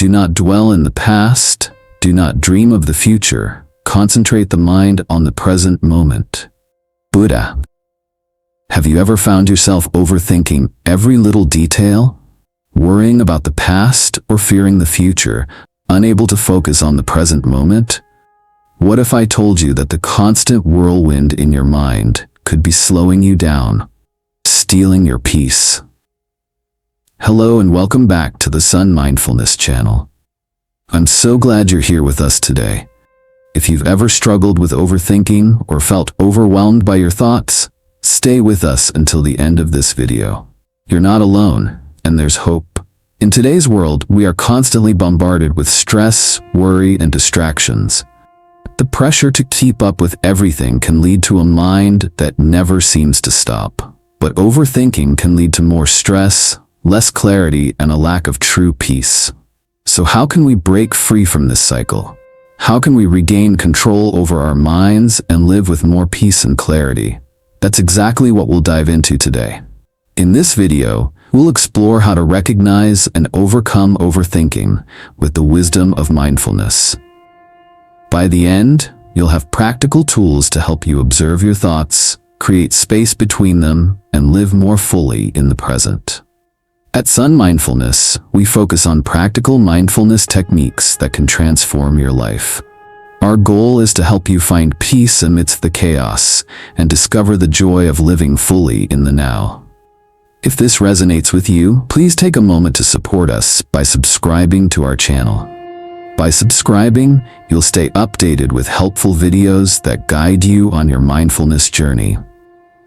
Do not dwell in the past. Do not dream of the future. Concentrate the mind on the present moment. Buddha. Have you ever found yourself overthinking every little detail? Worrying about the past or fearing the future, unable to focus on the present moment? What if I told you that the constant whirlwind in your mind could be slowing you down, stealing your peace? Hello and welcome back to the Son.Mindfulness channel. I'm so glad you're here with us today. If you've ever struggled with overthinking or felt overwhelmed by your thoughts, stay with us until the end of this video. You're not alone, and there's hope. In today's world, we are constantly bombarded with stress, worry, and distractions. The pressure to keep up with everything can lead to a mind that never seems to stop. But overthinking can lead to more stress, less clarity, and a lack of true peace. So how can we break free from this cycle? How can we regain control over our minds and live with more peace and clarity? That's exactly what we'll dive into today. In this video, we'll explore how to recognize and overcome overthinking with the wisdom of mindfulness. By the end, you'll have practical tools to help you observe your thoughts, create space between them, and live more fully in the present. At Son.Mindfulness, we focus on practical mindfulness techniques that can transform your life. Our goal is to help you find peace amidst the chaos and discover the joy of living fully in the now. If this resonates with you, please take a moment to support us by subscribing to our channel. By subscribing, you'll stay updated with helpful videos that guide you on your mindfulness journey.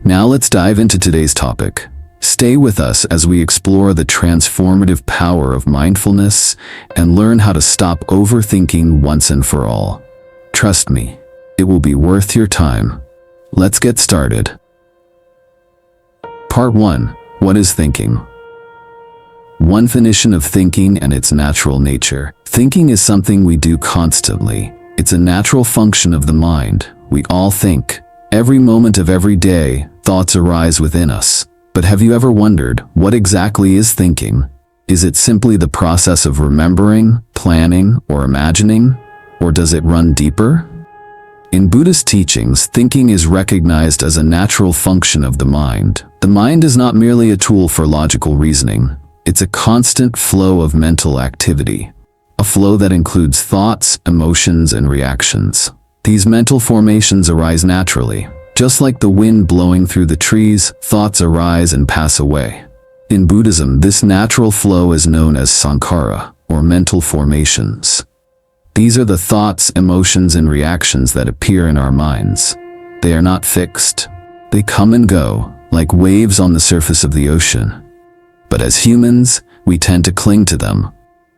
Now let's dive into today's topic. Stay with us as we explore the transformative power of mindfulness and learn how to stop overthinking once and for all. Trust me, it will be worth your time. Let's get started. Part 1. What is thinking? One definition of thinking and its natural nature. Thinking is something we do constantly. It's a natural function of the mind. We all think. Every moment of every day, thoughts arise within us. But have you ever wondered, what exactly is thinking? Is it simply the process of remembering, planning, or imagining? Or does it run deeper? In Buddhist teachings, thinking is recognized as a natural function of the mind. The mind is not merely a tool for logical reasoning. It's a constant flow of mental activity. A flow that includes thoughts, emotions, and reactions. These mental formations arise naturally. Just like the wind blowing through the trees, thoughts arise and pass away. In Buddhism, this natural flow is known as sankhara, or mental formations. These are the thoughts, emotions, and reactions that appear in our minds. They are not fixed. They come and go, like waves on the surface of the ocean. But as humans, we tend to cling to them.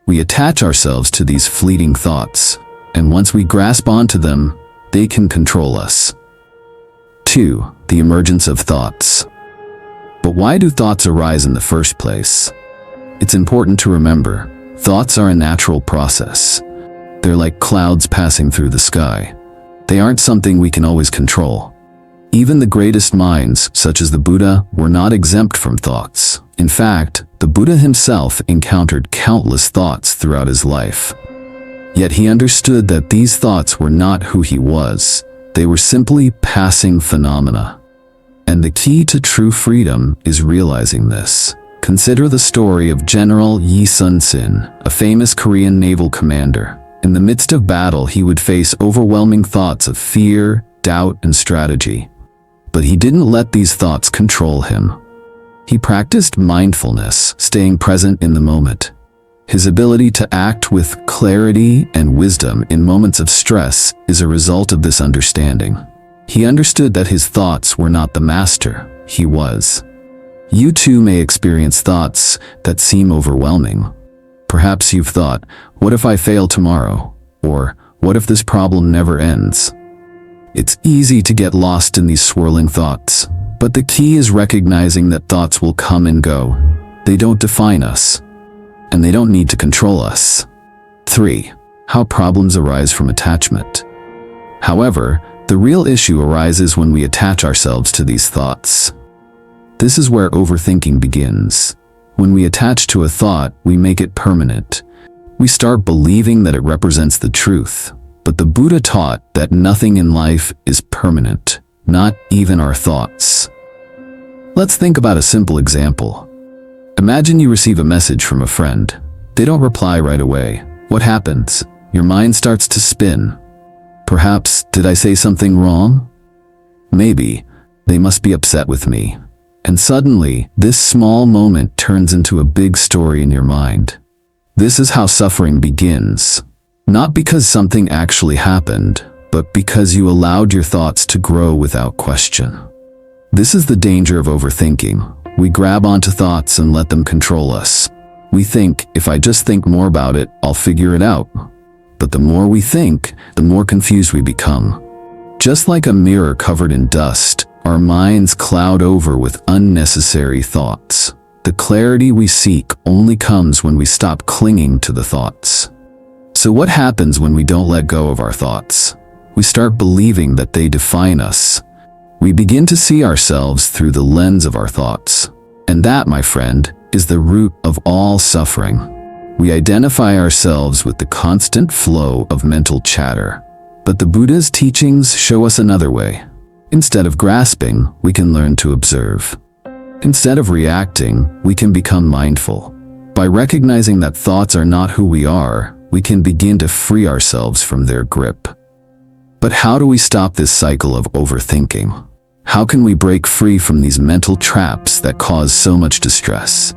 We attach ourselves to these fleeting thoughts, and once we grasp onto them, they can control us. 2. The emergence of thoughts. But why do thoughts arise in the first place? It's important to remember, thoughts are a natural process. They're like clouds passing through the sky. They aren't something we can always control. Even the greatest minds, such as the Buddha, were not exempt from thoughts. In fact, the Buddha himself encountered countless thoughts throughout his life. Yet he understood that these thoughts were not who he was. They were simply passing phenomena. And the key to true freedom is realizing this. Consider the story of General Yi Sun-sin, a famous Korean naval commander. In the midst of battle, he would face overwhelming thoughts of fear, doubt, and strategy. But he didn't let these thoughts control him. He practiced mindfulness, staying present in the moment. His ability to act with clarity and wisdom in moments of stress is a result of this understanding. He understood that his thoughts were not the master, he was. You too may experience thoughts that seem overwhelming. Perhaps you've thought, what if I fail tomorrow? Or, what if this problem never ends? It's easy to get lost in these swirling thoughts, but the key is recognizing that thoughts will come and go. They don't define us. And they don't need to control us. 3. How problems arise from attachment. However, the real issue arises when we attach ourselves to these thoughts. This is where overthinking begins. When we attach to a thought, we make it permanent. We start believing that it represents the truth. But the Buddha taught that nothing in life is permanent, not even our thoughts. Let's think about a simple example. Imagine you receive a message from a friend. They don't reply right away. What happens? Your mind starts to spin. Perhaps, did I say something wrong? Maybe, they must be upset with me. And suddenly, this small moment turns into a big story in your mind. This is how suffering begins. Not because something actually happened, but because you allowed your thoughts to grow without question. This is the danger of overthinking. We grab onto thoughts and let them control us. We think, if I just think more about it, I'll figure it out. But the more we think, the more confused we become. Just like a mirror covered in dust, our minds cloud over with unnecessary thoughts. The clarity we seek only comes when we stop clinging to the thoughts. So what happens when we don't let go of our thoughts? We start believing that they define us. We begin to see ourselves through the lens of our thoughts. And that, my friend, is the root of all suffering. We identify ourselves with the constant flow of mental chatter. But the Buddha's teachings show us another way. Instead of grasping, we can learn to observe. Instead of reacting, we can become mindful. By recognizing that thoughts are not who we are, we can begin to free ourselves from their grip. But how do we stop this cycle of overthinking? How can we break free from these mental traps that cause so much distress?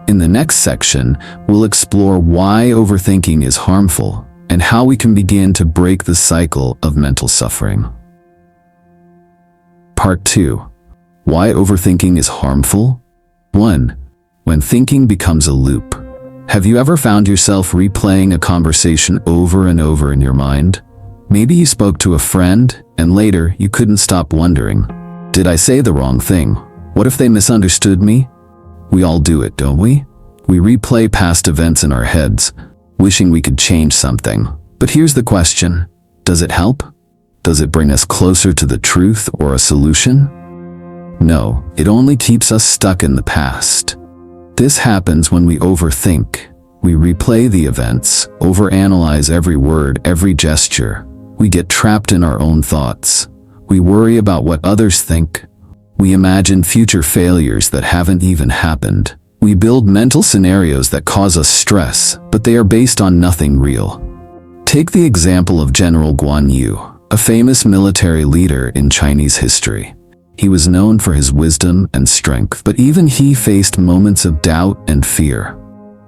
In the next section, we'll explore why overthinking is harmful and how we can begin to break the cycle of mental suffering. Part 2. Why overthinking is harmful? 1. When thinking becomes a loop. Have you ever found yourself replaying a conversation over and over in your mind? Maybe you spoke to a friend, and later you couldn't stop wondering, did I say the wrong thing? What if they misunderstood me? We all do it, don't we? We replay past events in our heads, wishing we could change something. But here's the question, does it help? Does it bring us closer to the truth or a solution? No, it only keeps us stuck in the past. This happens when we overthink. We replay the events, overanalyze every word, every gesture. We get trapped in our own thoughts. We worry about what others think. We imagine future failures that haven't even happened. We build mental scenarios that cause us stress, but they are based on nothing real. Take the example of General Guan Yu, a famous military leader in Chinese history. He was known for his wisdom and strength, but even he faced moments of doubt and fear.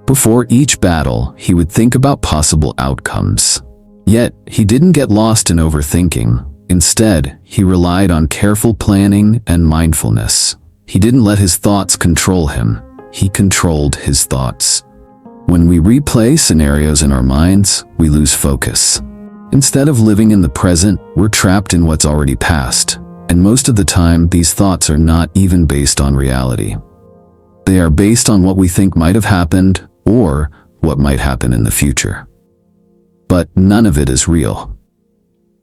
Before each battle, he would think about possible outcomes. Yet, he didn't get lost in overthinking. Instead, he relied on careful planning and mindfulness. He didn't let his thoughts control him. He controlled his thoughts. When we replay scenarios in our minds, we lose focus. Instead of living in the present, we're trapped in what's already past. And most of the time, these thoughts are not even based on reality. They are based on what we think might have happened or what might happen in the future. But none of it is real.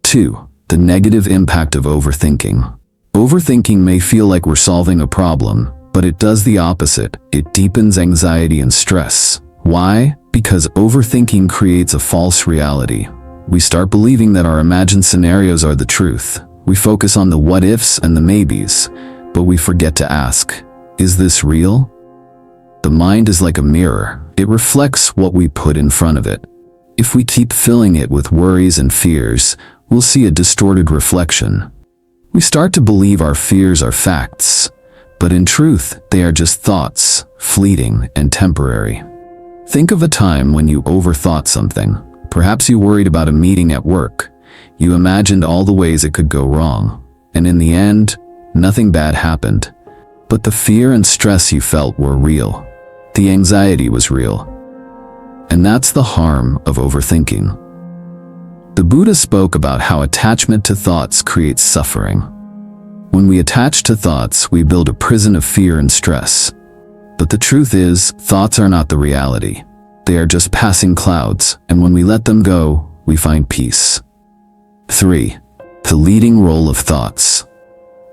2. The negative impact of overthinking. Overthinking may feel like we're solving a problem, but it does the opposite. It deepens anxiety and stress. Why? Because overthinking creates a false reality. We start believing that our imagined scenarios are the truth. We focus on the what-ifs and the maybes, but we forget to ask, is this real? The mind is like a mirror. It reflects what we put in front of it. If we keep filling it with worries and fears, we'll see a distorted reflection. We start to believe our fears are facts, but in truth, they are just thoughts, fleeting and temporary. Think of a time when you overthought something. Perhaps you worried about a meeting at work. You imagined all the ways it could go wrong, and in the end, nothing bad happened. But the fear and stress you felt were real. The anxiety was real. And that's the harm of overthinking. The Buddha spoke about how attachment to thoughts creates suffering. When we attach to thoughts, we build a prison of fear and stress. But the truth is, thoughts are not the reality. They are just passing clouds, and when we let them go, we find peace. 3. The leading role of thoughts.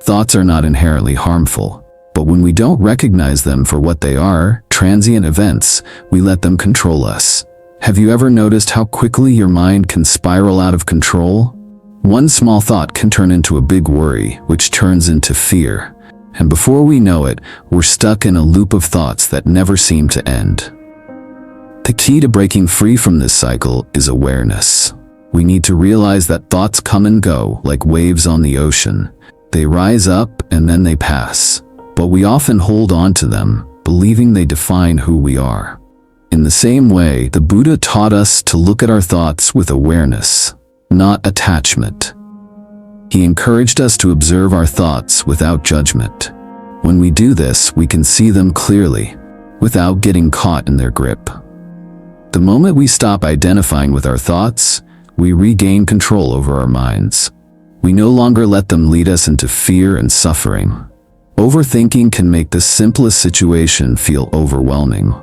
Thoughts are not inherently harmful, but when we don't recognize them for what they are, transient events, we let them control us. Have you ever noticed how quickly your mind can spiral out of control? One small thought can turn into a big worry, which turns into fear. And before we know it, we're stuck in a loop of thoughts that never seem to end. The key to breaking free from this cycle is awareness. We need to realize that thoughts come and go like waves on the ocean. They rise up and then they pass. But we often hold on to them, believing they define who we are. In the same way, the Buddha taught us to look at our thoughts with awareness, not attachment. He encouraged us to observe our thoughts without judgment. When we do this, we can see them clearly, without getting caught in their grip. The moment we stop identifying with our thoughts, we regain control over our minds. We no longer let them lead us into fear and suffering. Overthinking can make the simplest situation feel overwhelming.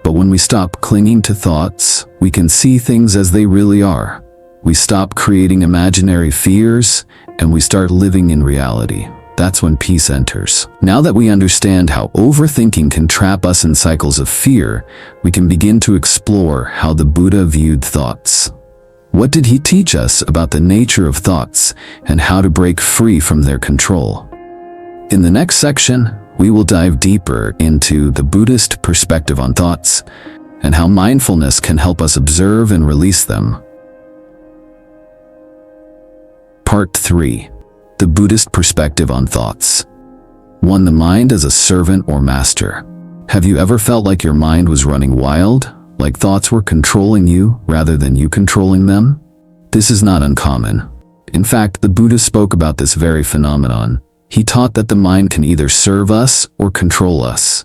But when we stop clinging to thoughts, we can see things as they really are. We stop creating imaginary fears, and we start living in reality. That's when peace enters. Now that we understand how overthinking can trap us in cycles of fear, we can begin to explore how the Buddha viewed thoughts. What did he teach us about the nature of thoughts and how to break free from their control? In the next section, we will dive deeper into the Buddhist perspective on thoughts and how mindfulness can help us observe and release them. Part 3. The Buddhist perspective on thoughts. 1. The mind as a servant or master. Have you ever felt like your mind was running wild, like thoughts were controlling you rather than you controlling them? This is not uncommon. In fact, the Buddha spoke about this very phenomenon. He taught that the mind can either serve us or control us.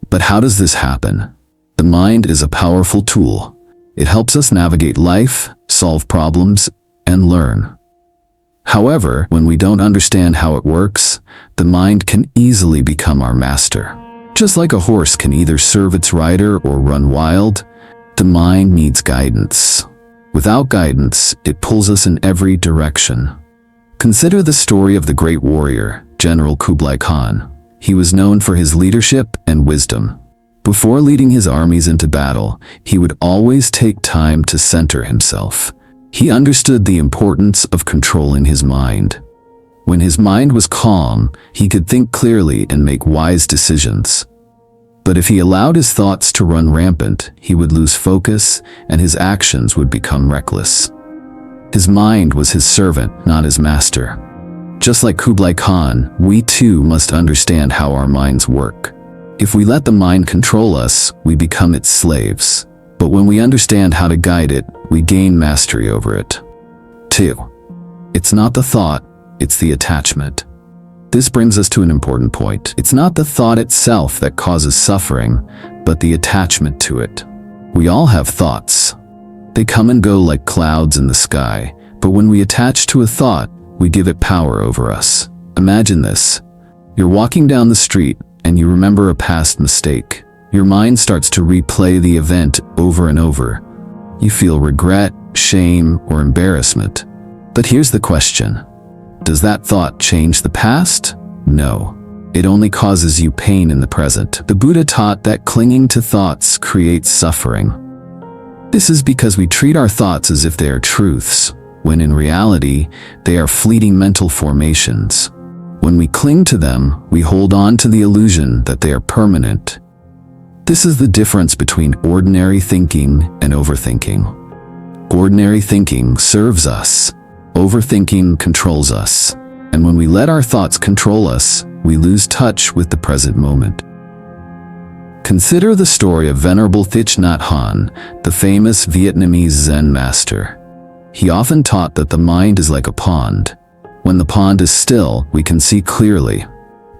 But how does this happen? The mind is a powerful tool. It helps us navigate life, solve problems, and learn. However, when we don't understand how it works, the mind can easily become our master. Just like a horse can either serve its rider or run wild, the mind needs guidance. Without guidance, it pulls us in every direction. Consider the story of the great warrior, General Kublai Khan. He was known for his leadership and wisdom. Before leading his armies into battle, he would always take time to center himself. He understood the importance of controlling his mind. When his mind was calm, he could think clearly and make wise decisions. But if he allowed his thoughts to run rampant, he would lose focus and his actions would become reckless. His mind was his servant, not his master. Just like Kublai Khan, we too must understand how our minds work. If we let the mind control us, we become its slaves. But when we understand how to guide it, we gain mastery over it. 2. It's not the thought, it's the attachment. This brings us to an important point. It's not the thought itself that causes suffering, but the attachment to it. We all have thoughts. They come and go like clouds in the sky, but when we attach to a thought, we give it power over us. Imagine this. You're walking down the street and you remember a past mistake. Your mind starts to replay the event over and over. You feel regret, shame, or embarrassment. But here's the question. Does that thought change the past? No. It only causes you pain in the present. The Buddha taught that clinging to thoughts creates suffering. This is because we treat our thoughts as if they are truths, when in reality, they are fleeting mental formations. When we cling to them, we hold on to the illusion that they are permanent. This is the difference between ordinary thinking and overthinking. Ordinary thinking serves us. Overthinking controls us. And when we let our thoughts control us, we lose touch with the present moment. Consider the story of Venerable Thich Nhat Hanh, the famous Vietnamese Zen master. He often taught that the mind is like a pond. When the pond is still, we can see clearly.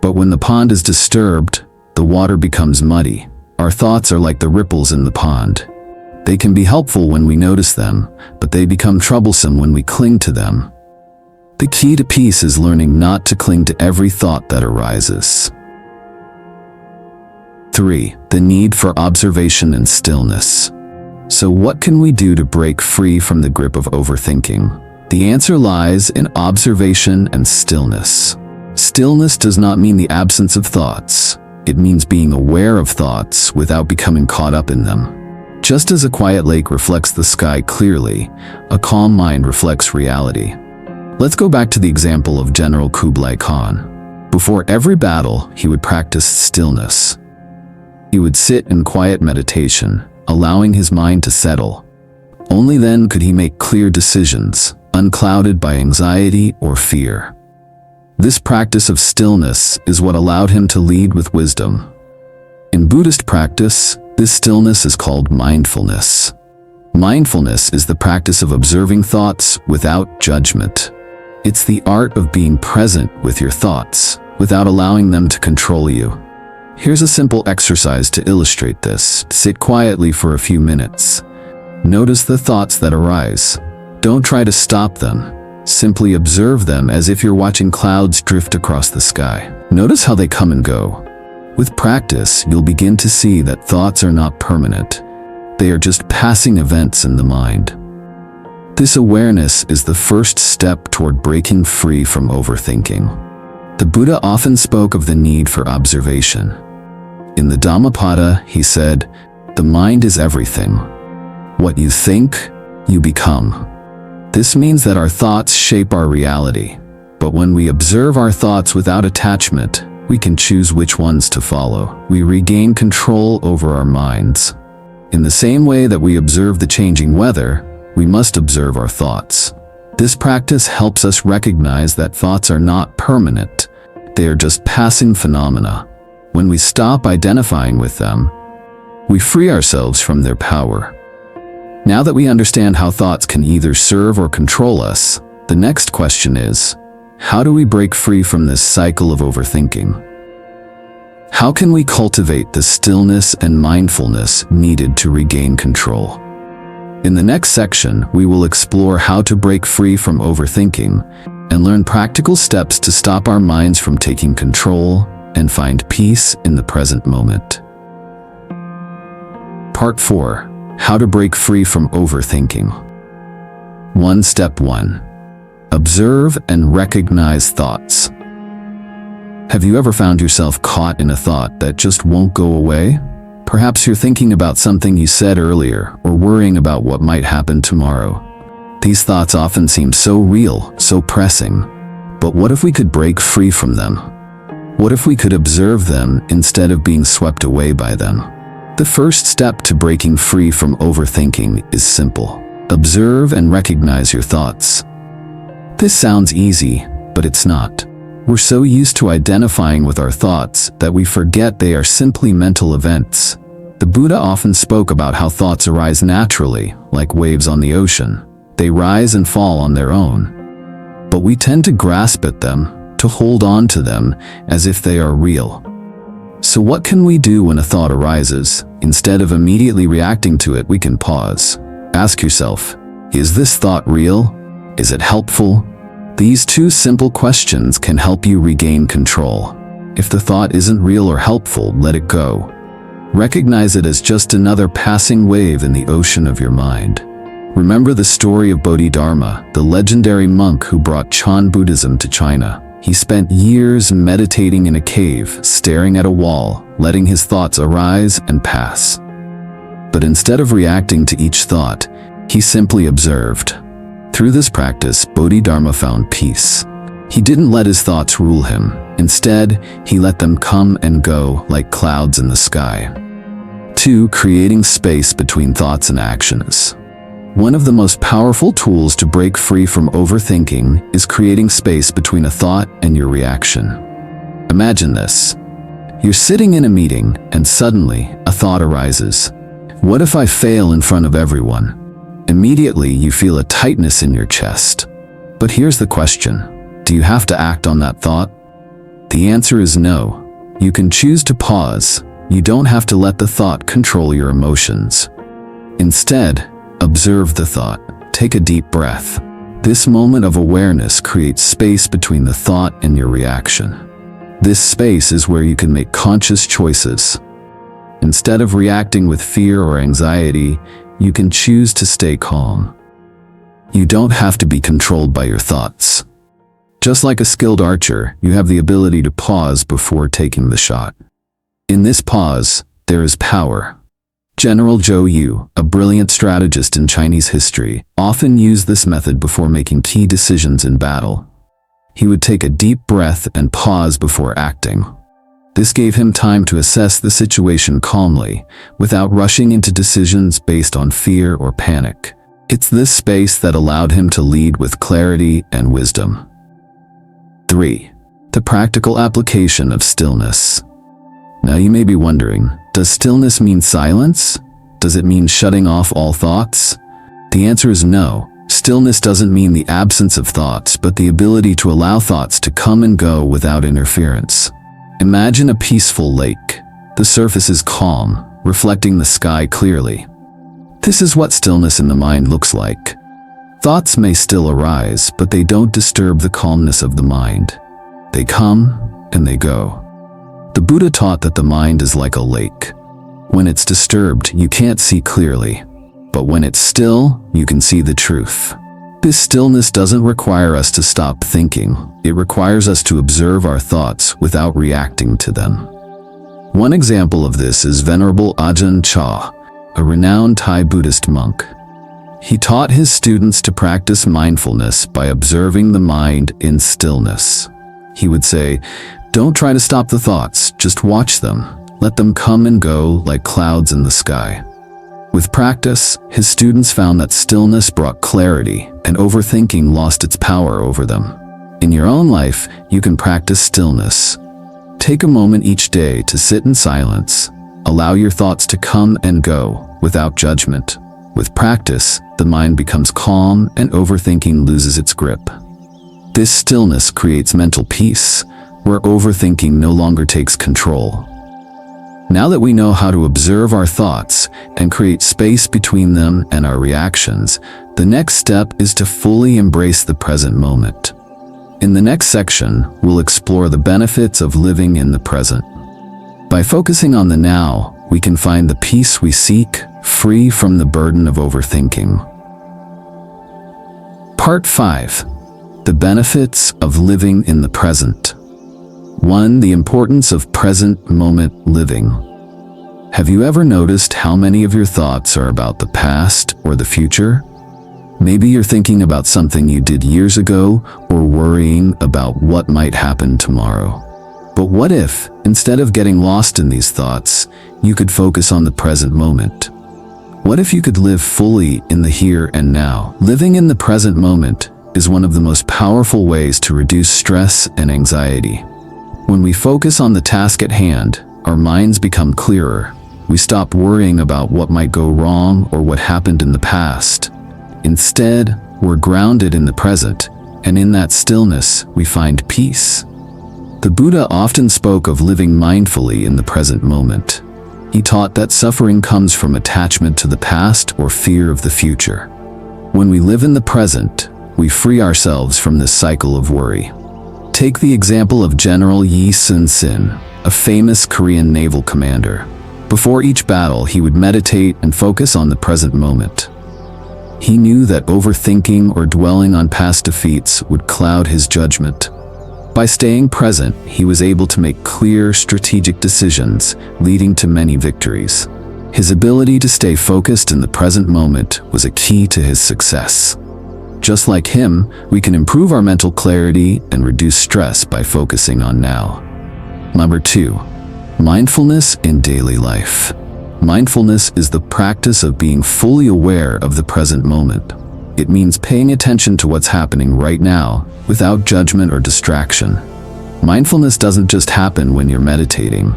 But when the pond is disturbed, the water becomes muddy. Our thoughts are like the ripples in the pond. They can be helpful when we notice them, but they become troublesome when we cling to them. The key to peace is learning not to cling to every thought that arises. 3. The need for observation and stillness. So what can we do to break free from the grip of overthinking? The answer lies in observation and stillness. Stillness does not mean the absence of thoughts. It means being aware of thoughts without becoming caught up in them. Just as a quiet lake reflects the sky clearly, a calm mind reflects reality. Let's go back to the example of General Kublai Khan. Before every battle, he would practice stillness. He would sit in quiet meditation, allowing his mind to settle. Only then could he make clear decisions, unclouded by anxiety or fear. This practice of stillness is what allowed him to lead with wisdom. In Buddhist practice, this stillness is called mindfulness. Mindfulness is the practice of observing thoughts without judgment. It's the art of being present with your thoughts, without allowing them to control you. Here's a simple exercise to illustrate this. Sit quietly for a few minutes. Notice the thoughts that arise. Don't try to stop them. Simply observe them as if you're watching clouds drift across the sky. Notice how they come and go. With practice, you'll begin to see that thoughts are not permanent. They are just passing events in the mind. This awareness is the first step toward breaking free from overthinking. The Buddha often spoke of the need for observation. In the Dhammapada, he said, "The mind is everything. What you think, you become." This means that our thoughts shape our reality. But when we observe our thoughts without attachment, we can choose which ones to follow. We regain control over our minds. In the same way that we observe the changing weather, we must observe our thoughts. This practice helps us recognize that thoughts are not permanent. They are just passing phenomena. When we stop identifying with them, we free ourselves from their power. Now that we understand how thoughts can either serve or control us, the next question is, how do we break free from this cycle of overthinking? How can we cultivate the stillness and mindfulness needed to regain control? In the next section, we will explore how to break free from overthinking and learn practical steps to stop our minds from taking control and find peace in the present moment. Part 4. How to break free from overthinking. Step 1. Observe and recognize thoughts. Have you ever found yourself caught in a thought that just won't go away? Perhaps you're thinking about something you said earlier or worrying about what might happen tomorrow. These thoughts often seem so real, so pressing. But what if we could break free from them? What if we could observe them instead of being swept away by them? The first step to breaking free from overthinking is simple. Observe and recognize your thoughts. This sounds easy, but it's not. We're so used to identifying with our thoughts that we forget they are simply mental events. The Buddha often spoke about how thoughts arise naturally, like waves on the ocean. They rise and fall on their own. But we tend to grasp at them, to hold on to them as if they are real. So what can we do when a thought arises? Instead of immediately reacting to it, we can pause. Ask yourself, is this thought real? Is it helpful? These two simple questions can help you regain control. If the thought isn't real or helpful, let it go. Recognize it as just another passing wave in the ocean of your mind. Remember the story of Bodhidharma, the legendary monk who brought Chan Buddhism to China. He spent years meditating in a cave, staring at a wall, letting his thoughts arise and pass. But instead of reacting to each thought, he simply observed. Through this practice, Bodhidharma found peace. He didn't let his thoughts rule him. Instead, he let them come and go like clouds in the sky. 2. Creating space between thoughts and actions. One of the most powerful tools to break free from overthinking is creating space between a thought and your reaction. Imagine this. You're sitting in a meeting and suddenly a thought arises. What if I fail in front of everyone? Immediately you feel a tightness in your chest. But here's the question. Do you have to act on that thought? The answer is no. You can choose to pause. You don't have to let the thought control your emotions. Instead, observe the thought. Take a deep breath. This moment of awareness creates space between the thought and your reaction. This space is where you can make conscious choices. Instead of reacting with fear or anxiety, you can choose to stay calm. You don't have to be controlled by your thoughts. Just like a skilled archer, you have the ability to pause before taking the shot. In this pause, there is power. General Zhou Yu, a brilliant strategist in Chinese history, often used this method before making key decisions in battle. He would take a deep breath and pause before acting. This gave him time to assess the situation calmly, without rushing into decisions based on fear or panic. It's this space that allowed him to lead with clarity and wisdom. 3. The practical application of stillness. Now you may be wondering, does stillness mean silence? Does it mean shutting off all thoughts? The answer is no. Stillness doesn't mean the absence of thoughts, but the ability to allow thoughts to come and go without interference. Imagine a peaceful lake. The surface is calm, reflecting the sky clearly. This is what stillness in the mind looks like. Thoughts may still arise, but they don't disturb the calmness of the mind. They come and they go. The Buddha taught that the mind is like a lake. When it's disturbed, you can't see clearly. But when it's still, you can see the truth. This stillness doesn't require us to stop thinking. It requires us to observe our thoughts without reacting to them. One example of this is Venerable Ajahn Chah, a renowned Thai Buddhist monk. He taught his students to practice mindfulness by observing the mind in stillness. He would say, "Don't try to stop the thoughts, just watch them. Let them come and go like clouds in the sky." With practice, his students found that stillness brought clarity and overthinking lost its power over them. In your own life, you can practice stillness. Take a moment each day to sit in silence. Allow your thoughts to come and go without judgment. With practice, the mind becomes calm and overthinking loses its grip. This stillness creates mental peace, where overthinking no longer takes control. Now that we know how to observe our thoughts and create space between them and our reactions, the next step is to fully embrace the present moment. In the next section, we'll explore the benefits of living in the present. By focusing on the now, we can find the peace we seek, free from the burden of overthinking. Part 5. The benefits of living in the present. 1. The importance of present moment living. Have you ever noticed how many of your thoughts are about the past or the future? Maybe you're thinking about something you did years ago or worrying about what might happen tomorrow. But what if, instead of getting lost in these thoughts, you could focus on the present moment? What if you could live fully in the here and now? Living in the present moment is one of the most powerful ways to reduce stress and anxiety. When we focus on the task at hand, our minds become clearer. We stop worrying about what might go wrong or what happened in the past. Instead, we're grounded in the present, and in that stillness, we find peace. The Buddha often spoke of living mindfully in the present moment. He taught that suffering comes from attachment to the past or fear of the future. When we live in the present, we free ourselves from this cycle of worry. Take the example of General Yi Sun-sin, a famous Korean naval commander. Before each battle, he would meditate and focus on the present moment. He knew that overthinking or dwelling on past defeats would cloud his judgment. By staying present, he was able to make clear, strategic decisions, leading to many victories. His ability to stay focused in the present moment was a key to his success. Just like him, we can improve our mental clarity and reduce stress by focusing on now. Number 2. Mindfulness in daily life. Mindfulness is the practice of being fully aware of the present moment. It means paying attention to what's happening right now, without judgment or distraction. Mindfulness doesn't just happen when you're meditating.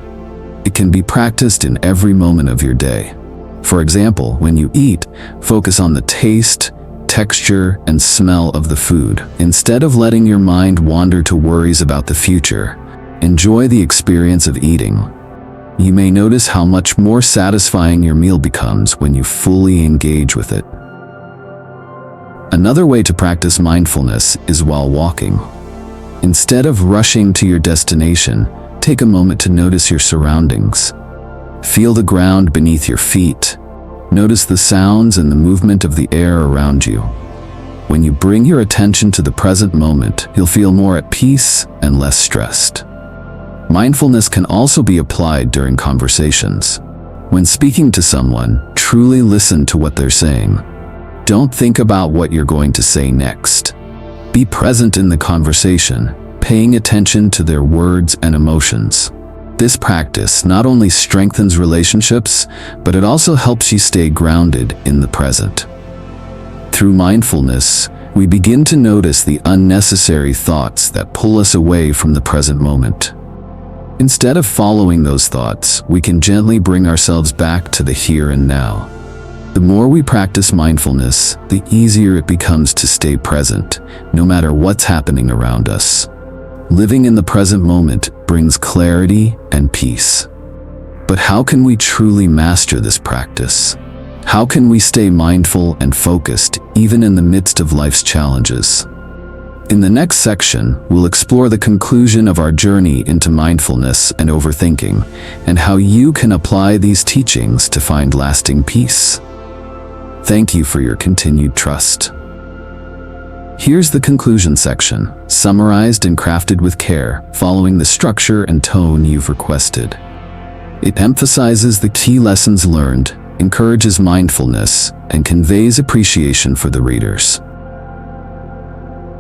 It can be practiced in every moment of your day. For example, when you eat, focus on the taste, texture, and smell of the food. Instead of letting your mind wander to worries about the future, enjoy the experience of eating. You may notice how much more satisfying your meal becomes when you fully engage with it. Another way to practice mindfulness is while walking. Instead of rushing to your destination, take a moment to notice your surroundings. Feel the ground beneath your feet. Notice the sounds and the movement of the air around you. When you bring your attention to the present moment, you'll feel more at peace and less stressed. Mindfulness can also be applied during conversations. When speaking to someone, truly listen to what they're saying. Don't think about what you're going to say next. Be present in the conversation, paying attention to their words and emotions. This practice not only strengthens relationships, but it also helps you stay grounded in the present. Through mindfulness, we begin to notice the unnecessary thoughts that pull us away from the present moment. Instead of following those thoughts, we can gently bring ourselves back to the here and now. The more we practice mindfulness, the easier it becomes to stay present, no matter what's happening around us. Living in the present moment brings clarity and peace. But how can we truly master this practice? How can we stay mindful and focused even in the midst of life's challenges? In the next section, we'll explore the conclusion of our journey into mindfulness and overthinking, and how you can apply these teachings to find lasting peace. Thank you for your continued trust. Here's the conclusion section, summarized and crafted with care, following the structure and tone you've requested. It emphasizes the key lessons learned, encourages mindfulness, and conveys appreciation for the readers.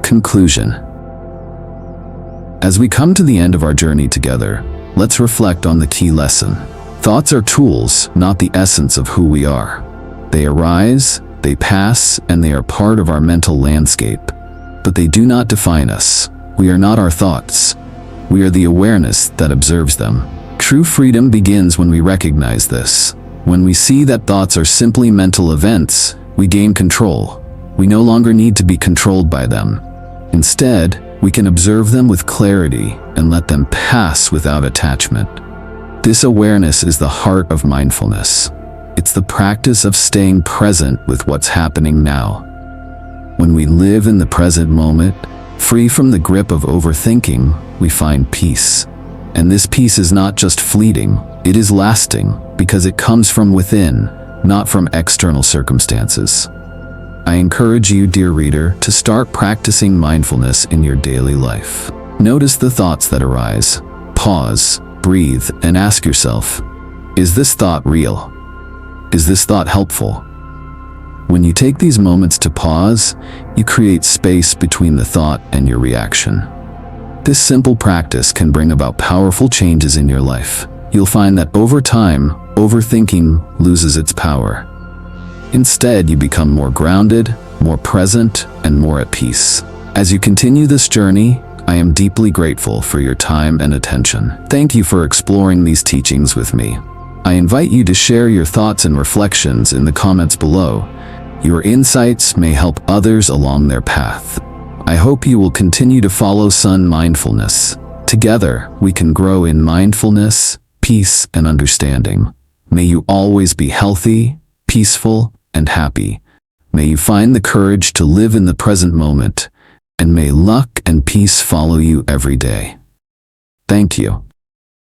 Conclusion. As we come to the end of our journey together, let's reflect on the key lesson. Thoughts are tools, not the essence of who we are. They arise, they pass, and they are part of our mental landscape. But they do not define us. We are not our thoughts. We are the awareness that observes them. True freedom begins when we recognize this. When we see that thoughts are simply mental events, we gain control. We no longer need to be controlled by them. Instead, we can observe them with clarity and let them pass without attachment. This awareness is the heart of mindfulness. It's the practice of staying present with what's happening now. When we live in the present moment, free from the grip of overthinking, we find peace. And this peace is not just fleeting, it is lasting, because it comes from within, not from external circumstances. I encourage you, dear reader, to start practicing mindfulness in your daily life. Notice the thoughts that arise. Pause, breathe, and ask yourself, is this thought real? Is this thought helpful? When you take these moments to pause, you create space between the thought and your reaction. This simple practice can bring about powerful changes in your life. You'll find that over time, overthinking loses its power. Instead, you become more grounded, more present, and more at peace. As you continue this journey, I am deeply grateful for your time and attention. Thank you for exploring these teachings with me. I invite you to share your thoughts and reflections in the comments below. Your insights may help others along their path. I hope you will continue to follow Son.Mindfulness. Together, we can grow in mindfulness, peace, and understanding. May you always be healthy, peaceful, and happy. May you find the courage to live in the present moment, and may luck and peace follow you every day. Thank you.